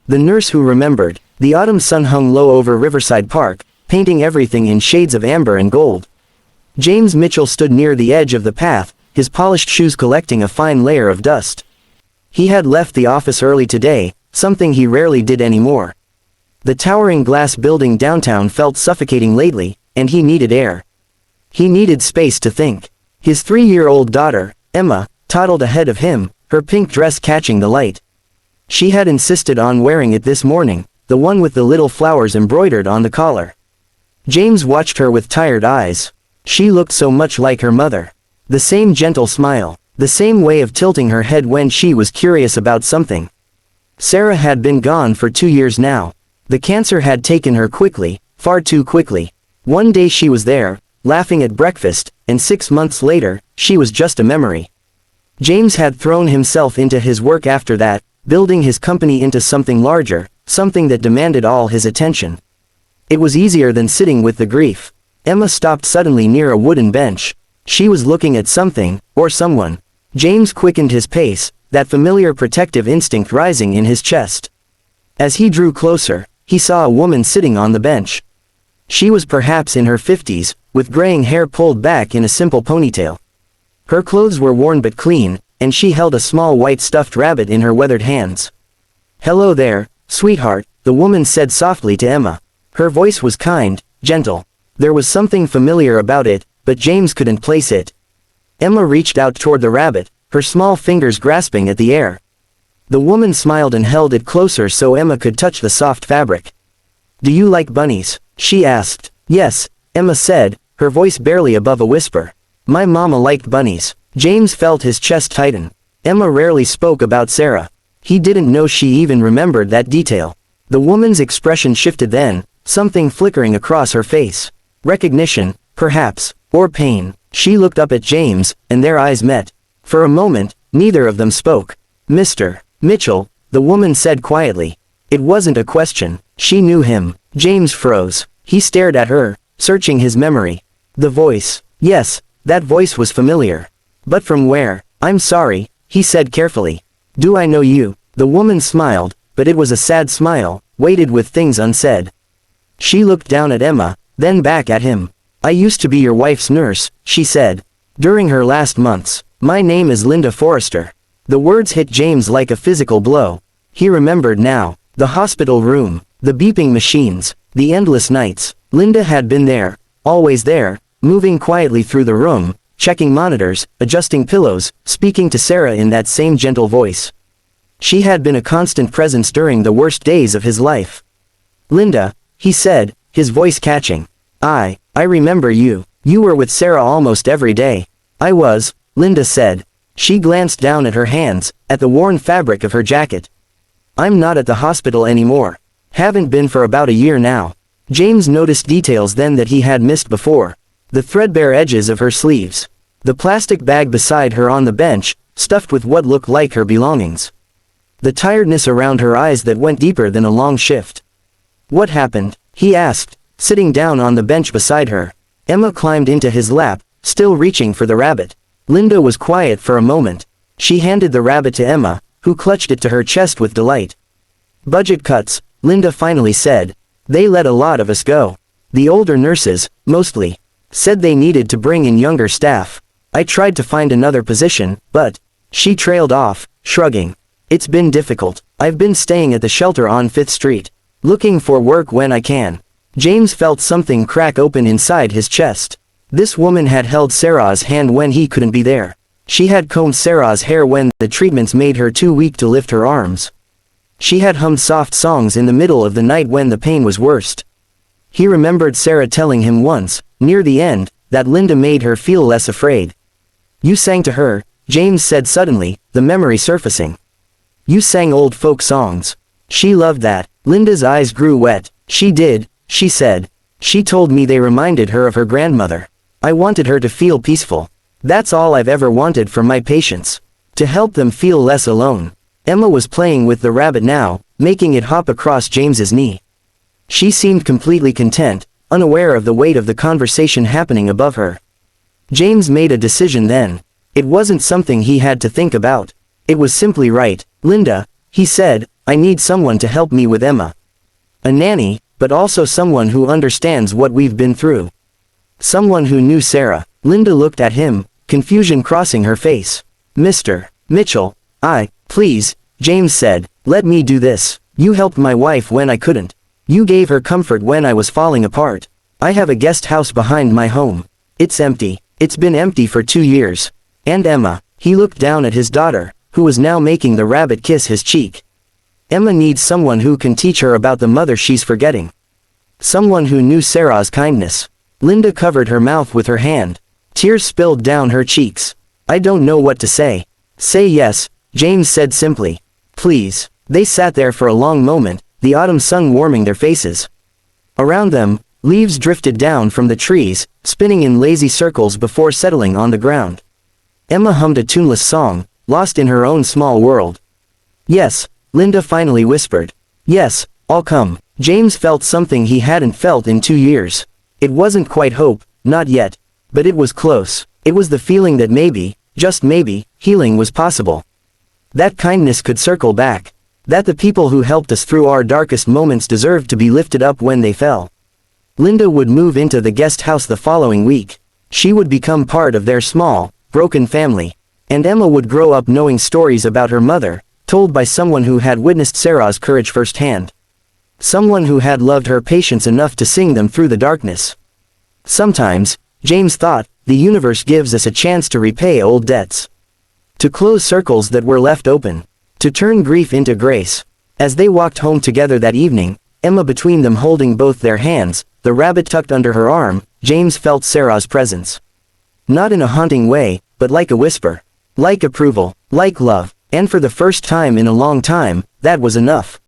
The nurse who remembered. The autumn sun hung low over Riverside Park, painting everything in shades of amber and gold. James Mitchell stood near the edge of the path, his polished shoes collecting a fine layer of dust. He had left the office early today, something he rarely did anymore. The towering glass building downtown felt suffocating lately, and he needed air. He needed space to think. His 3-year-old daughter, Emma, toddled ahead of him, her pink dress catching the light. She had insisted on wearing it this morning, the one with the little flowers embroidered on the collar. James watched her with tired eyes. She looked so much like her mother. The same gentle smile, the same way of tilting her head when she was curious about something. Sarah had been gone for 2 years now. The cancer had taken her quickly, far too quickly. One day she was there, laughing at breakfast, and 6 months later, she was just a memory. James had thrown himself into his work after that, building his company into something larger, something that demanded all his attention. It was easier than sitting with the grief. Emma stopped suddenly near a wooden bench. She was looking at something, or someone. James quickened his pace, that familiar protective instinct rising in his chest. As he drew closer, he saw a woman sitting on the bench. She was perhaps in her 50s, with graying hair pulled back in a simple ponytail. Her clothes were worn but clean, and she held a small white stuffed rabbit in her weathered hands. "Hello there, sweetheart," the woman said softly to Emma. Her voice was kind, gentle. There was something familiar about it, but James couldn't place it. Emma reached out toward the rabbit, her small fingers grasping at the air. The woman smiled and held it closer so Emma could touch the soft fabric. "Do you like bunnies?" she asked. "Yes," Emma said, her voice barely above a whisper. "My mama liked bunnies." James felt his chest tighten. Emma rarely spoke about Sarah. He didn't know she even remembered that detail. The woman's expression shifted then, something flickering across her face. Recognition, perhaps, or pain. She looked up at James, and their eyes met. For a moment, neither of them spoke. "Mr. Mitchell," the woman said quietly. It wasn't a question. She knew him. James froze. He stared at her, searching his memory. The voice. Yes, that voice was familiar. But from where? "I'm sorry," he said carefully. "Do I know you?" The woman smiled, but it was a sad smile, weighted with things unsaid. She looked down at Emma, then back at him. "I used to be your wife's nurse," she said. "During her last months. My name is Linda Forrester." The words hit James like a physical blow. He remembered now. The hospital room, the beeping machines, the endless nights. Linda had been there, always there, moving quietly through the room, checking monitors, adjusting pillows, speaking to Sarah in that same gentle voice. She had been a constant presence during the worst days of his life. "Linda," he said, his voice catching. I remember you. You were with Sarah almost every day." "I was," Linda said. She glanced down at her hands, at the worn fabric of her jacket. "I'm not at the hospital anymore. Haven't been for about a year now." James noticed details then that he had missed before. The threadbare edges of her sleeves. The plastic bag beside her on the bench, stuffed with what looked like her belongings. The tiredness around her eyes that went deeper than a long shift. "What happened?" he asked, sitting down on the bench beside her. Emma climbed into his lap, still reaching for the rabbit. Linda was quiet for a moment. She handed the rabbit to Emma, who clutched it to her chest with delight. "Budget cuts," Linda finally said. "They let a lot of us go. The older nurses, mostly, said they needed to bring in younger staff. I tried to find another position, but..." She trailed off, shrugging. "It's been difficult. I've been staying at the shelter on 5th Street. Looking for work when I can." James felt something crack open inside his chest. This woman had held Sarah's hand when he couldn't be there. She had combed Sarah's hair when the treatments made her too weak to lift her arms. She had hummed soft songs in the middle of the night when the pain was worst. He remembered Sarah telling him once, near the end, that Linda made her feel less afraid. "You sang to her," James said suddenly, the memory surfacing. "You sang old folk songs. She loved that." Linda's eyes grew wet. "She did," she said. "She told me they reminded her of her grandmother. I wanted her to feel peaceful. That's all I've ever wanted from my patients. To help them feel less alone." Emma was playing with the rabbit now, making it hop across James's knee. She seemed completely content, unaware of the weight of the conversation happening above her. James made a decision then. It wasn't something he had to think about. It was simply right. "Linda," he said, I need someone to help me with Emma. A nanny, but also someone who understands what we've been through. Someone who knew Sarah. Linda looked at him, confusion crossing her face. Mr. Mitchell, please, James said, let me do this. You helped my wife when I couldn't. You gave her comfort when I was falling apart. I have a guest house behind my home. It's empty. It's been empty for 2 years. And Emma, he looked down at his daughter, who was now making the rabbit kiss his cheek. Emma needs someone who can teach her about the mother she's forgetting. Someone who knew Sarah's kindness. Linda covered her mouth with her hand. Tears spilled down her cheeks. I don't know what to say. Say yes, James said simply. Please. They sat there for a long moment, the autumn sun warming their faces. Around them, leaves drifted down from the trees, spinning in lazy circles before settling on the ground. Emma hummed a tuneless song, lost in her own small world. Yes, Linda finally whispered. Yes, I'll come. James felt something he hadn't felt in 2 years. It wasn't quite hope, not yet. But it was close. It was the feeling that maybe, just maybe, healing was possible. That kindness could circle back. That the people who helped us through our darkest moments deserved to be lifted up when they fell. Linda would move into the guest house the following week. She would become part of their small, broken family. And Emma would grow up knowing stories about her mother, told by someone who had witnessed Sarah's courage firsthand. Someone who had loved her patience enough to sing them through the darkness. Sometimes, James thought, the universe gives us a chance to repay old debts. To close circles that were left open. To turn grief into grace. As they walked home together that evening, Emma between them holding both their hands, the rabbit tucked under her arm, James felt Sarah's presence. Not in a haunting way, but like a whisper. Like approval, like love, and for the first time in a long time, that was enough.